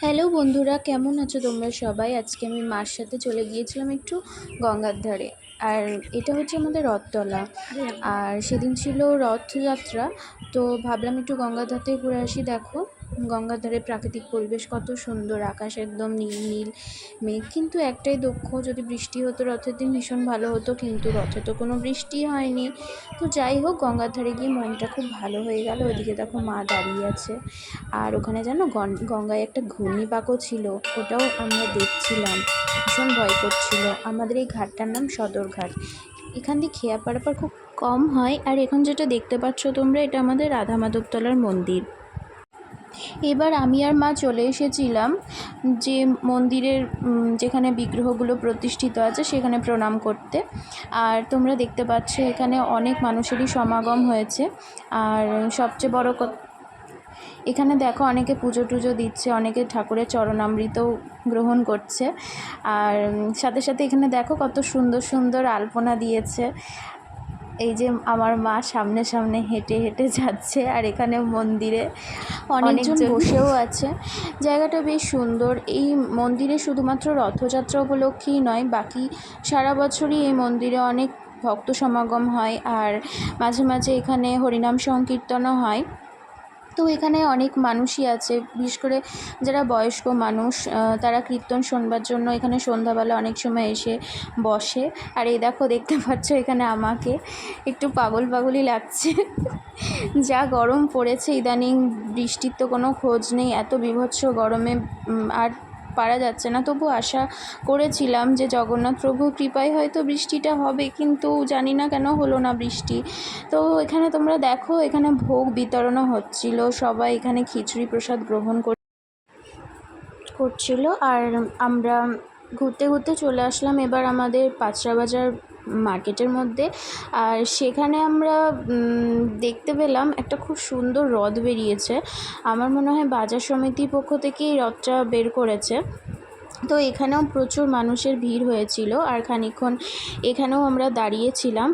Hello বন্ধুরা, কেমন আছো তোমরা সবাই? আজকে আমি মার সাথে চলে গিয়েছিলাম একটু গঙ্গার ধারে। আর এটা হচ্ছে আমাদের রথতলা। আর সেদিন ছিল রথযাত্রা, তো ভাবলাম একটু গঙ্গার ধার থেকে ঘুরে আসি। দেখো গঙ্গার ধারে প্রাকৃতিক পরিবেশ কত সুন্দর, আকাশ একদম নীল নীল মেঘ। কিন্তু একটাই দুঃখ, যদি বৃষ্টি হতো রথের দিন ভীষণ ভালো হতো, কিন্তু রথে তো কোনো বৃষ্টি হয়নি। তো যাই হোক, গঙ্গার ধারে গিয়ে মনটা খুব ভালো হয়ে গেল। ওইদিকে দেখো মা দাঁড়িয়ে আছে। আর ওখানে জানো গঙ্গায় একটা ঘূর্ণিপাকও ছিল, ওটাও আমরা দেখছিলাম। ভীষণ ভয় করছিল। আমাদের এই ঘাটটার নাম সদরঘাট। এখান দিয়ে খেয়া পারাপার খুব কম হয়। আর এখন যেটা দেখতে পাচ্ছ তোমরা, এটা আমাদের রাধা মাধবতলার মন্দির। এবার আমি আর মা চলে এসেছিলাম যে মন্দিরের যেখানে বিগ্রহগুলো প্রতিষ্ঠিত আছে সেখানে প্রণাম করতে। আর তোমরা দেখতে পাচ্ছ এখানে অনেক মানুষেরই সমাগম হয়েছে। আর সবচেয়ে বড় এখানে দেখো অনেকে পুজো টুজো দিচ্ছে, অনেকে ঠাকুরের চরণামৃতও গ্রহণ করছে। আর সাথে সাথে এখানে দেখো কত সুন্দর সুন্দর আলপনা দিয়েছে। এই যে আমার মা সামনে সামনে হেঁটে হেঁটে যাচ্ছে, আর এখানে মন্দিরে অনেকজন বসেও আছে। জায়গাটা বেশ সুন্দর। এই মন্দিরে শুধুমাত্র রথযাত্রা উপলক্ষেই নয়, বাকি সারা বছরই এই মন্দিরে অনেক ভক্ত সমাগম হয়। আর মাঝে মাঝে এখানে হরিনাম সংকীর্তনও হয়। তো এখানে অনেক মানুষই আছে, বিশেষ করে যারা বয়স্ক মানুষ, তারা কীর্তন শোনবার জন্য এখানে সন্ধ্যাবেলা অনেক সময় এসে বসে। আর এই দেখো, দেখতে পাচ্ছ এখানে আমাকে একটু পাগল পাগলই লাগছে। যা গরম পড়েছে ইদানিং, বৃষ্টির তো কোনো খোঁজ নেই। এত বীভৎস গরমে আর পারা যাচ্ছে না। তবু আশা করেছিলাম যে জগন্নাথ প্রভুর কৃপায় হয়তো বৃষ্টিটা হবে, কিন্তু জানি না কেন হলো না বৃষ্টি। তো এখানে তোমরা দেখো, এখানে ভোগ বিতরণও হচ্ছিল, সবাই এখানে খিচুড়ি প্রসাদ গ্রহণ করছিল। আর আমরা ঘুরতে ঘুরতে চলে আসলাম এবার আমাদের পাঁচরা বাজার মার্কেটের মধ্যে। আর সেখানে আমরা দেখতে পেলাম একটা খুব সুন্দর রথ বেরিয়েছে। আমার মনে হয় বাজার সমিতির পক্ষ থেকেই রথটা বের করেছে। তো এখানেও প্রচুর মানুষের ভিড় হয়েছিল। আর খানিকক্ষণ এখানেও আমরা দাঁড়িয়েছিলাম।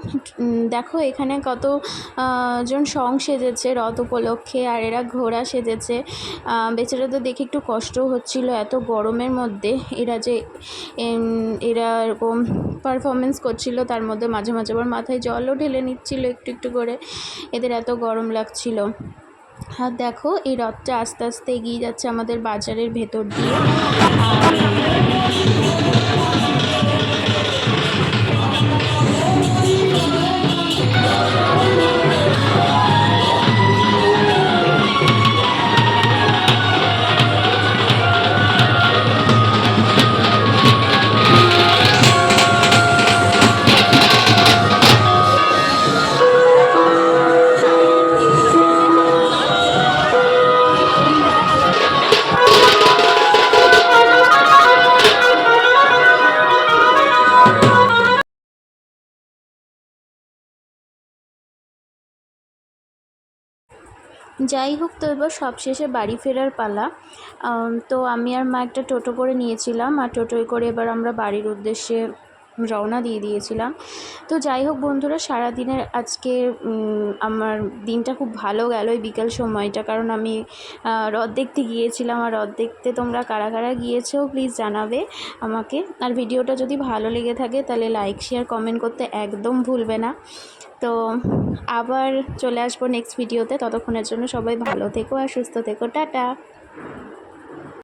দেখো এখানে কত জন সং সেজেছে রথ উপলক্ষে, আর এরা ঘোড়া সেজেছে। বেচারাদের দেখে একটু কষ্টও হচ্ছিল এত গরমের মধ্যে। এরা এরকম পারফরমেন্স করছিল, তার মধ্যে মাঝে মাঝে আবার মাথায় জলও ঢেলে নিচ্ছিল একটু একটু করে, এদের এত গরম লাগছিল। আর দেখো এই রথটা আস্তে আস্তে এগিয়ে যাচ্ছে আমাদের বাজারের ভেতর দিয়ে। যাই হোক, তো এবার সবশেষে বাড়ি ফেরার পালা। তো আমি আর মা একটা টোটো করে নিয়েছিলাম, আর টোটোয় করে এবার আমরা বাড়ির উদ্দেশ্যে রওনা দিয়ে দিয়েছিলাম। তো যাই হোক বন্ধুরা, সারাদিনের আজকে আমার দিনটা খুব ভালো গেল এই বিকেল সময়টা, কারণ আমি রথ দেখতে গিয়েছিলাম। আর রথ দেখতে তোমরা কারা কারা গিয়েছো প্লিজ জানাবে আমাকে। আর ভিডিওটা যদি ভালো লেগে থাকে তাহলে লাইক শেয়ার কমেন্ট করতে একদম ভুলবে না। তো আবার চলে আসবো নেক্সট ভিডিওতে। ততক্ষণের জন্য সবাই ভালো থেকো আর সুস্থ থেকো। টাটা।